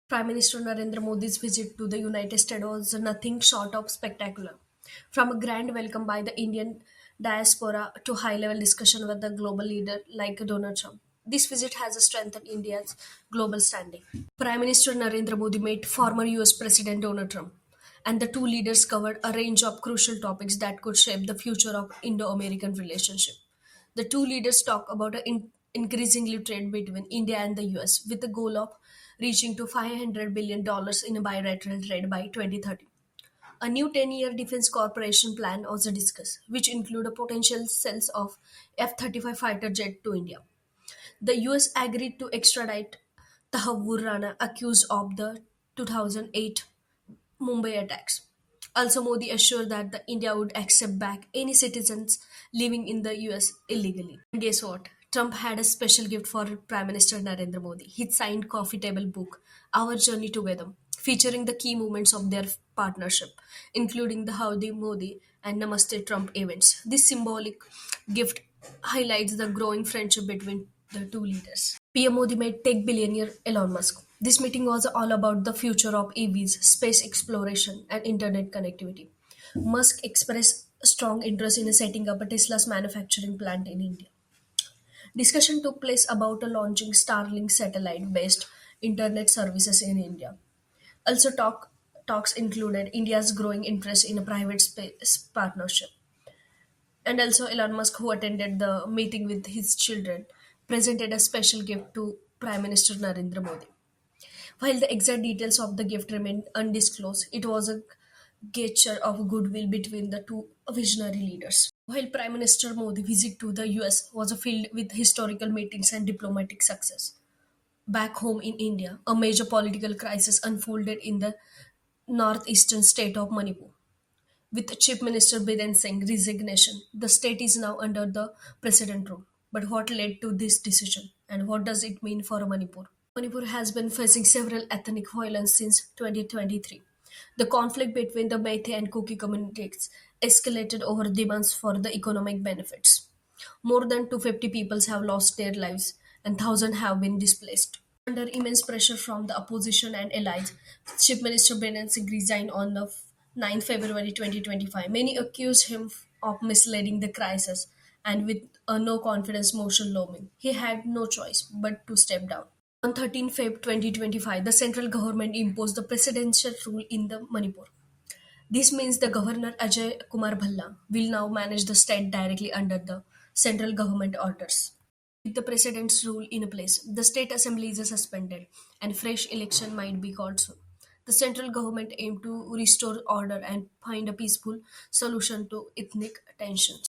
Prime Minister Narendra Modi's visit to the United States was nothing short of spectacular. From a grand welcome by the Indian diaspora to high level discussion with the global leader like Donald Trump, this visit has strengthened India's global standing. Prime Minister Narendra Modi met former US President Donald Trump, and the two leaders covered a range of crucial topics that could shape the future of Indo American relationship. The two leaders talk about an increasingly trade between India and the US with the goal of reaching to $500 billion in bilateral trade by 2030. A new 10-year defense cooperation plan also discussed, which include a potential sales of F-35 fighter jet to India. The US agreed to extradite Tahavur Rana, accused of the 2008 Mumbai attacks. Also, Modi assured that the India would accept back any citizens living in the US illegally. And guess what? Trump had a special gift for Prime Minister Narendra Modi. His signed coffee table book, Our Journey Together, featuring the key moments of their partnership, including the Howdy Modi and Namaste Trump events. This symbolic gift highlights the growing friendship between the two leaders. PM Modi met tech billionaire Elon Musk. This meeting was all about the future of EVs, space exploration, and internet connectivity. Musk expressed strong interest in setting up a Tesla's manufacturing plant in India. Discussion took place about launching Starlink satellite-based internet services in India. Also, talks included India's growing interest in a private space partnership. And also, Elon Musk, who attended the meeting with his children, presented a special gift to Prime Minister Narendra Modi. While the exact details of the gift remained undisclosed, it was a gesture of goodwill between the two visionary leaders. While Prime Minister Modi's visit to the US was filled with historical meetings and diplomatic success, back home in India, a major political crisis unfolded in the northeastern state of Manipur. With Chief Minister Biren Singh's resignation, the state is now under the president rule. But what led to this decision, and what does it mean for Manipur? Manipur has been facing several ethnic violence since 2023. The conflict between the Meitei and Kuki communities escalated over demands for the economic benefits. More than 250 people have lost their lives and thousands have been displaced. Under immense pressure from the opposition and allies, Chief Minister Biren Singh resigned on the 9th February 2025. Many accused him of misleading the crisis, and with a no confidence motion looming, he had no choice but to step down. On 13 Feb 2025, the central government imposed the presidential rule in the Manipur. This means the governor Ajay Kumar Bhalla will now manage the state directly under the central government orders. With the president's rule in place, the state assembly is suspended and fresh election might be called soon. The central government aimed to restore order and find a peaceful solution to ethnic tensions.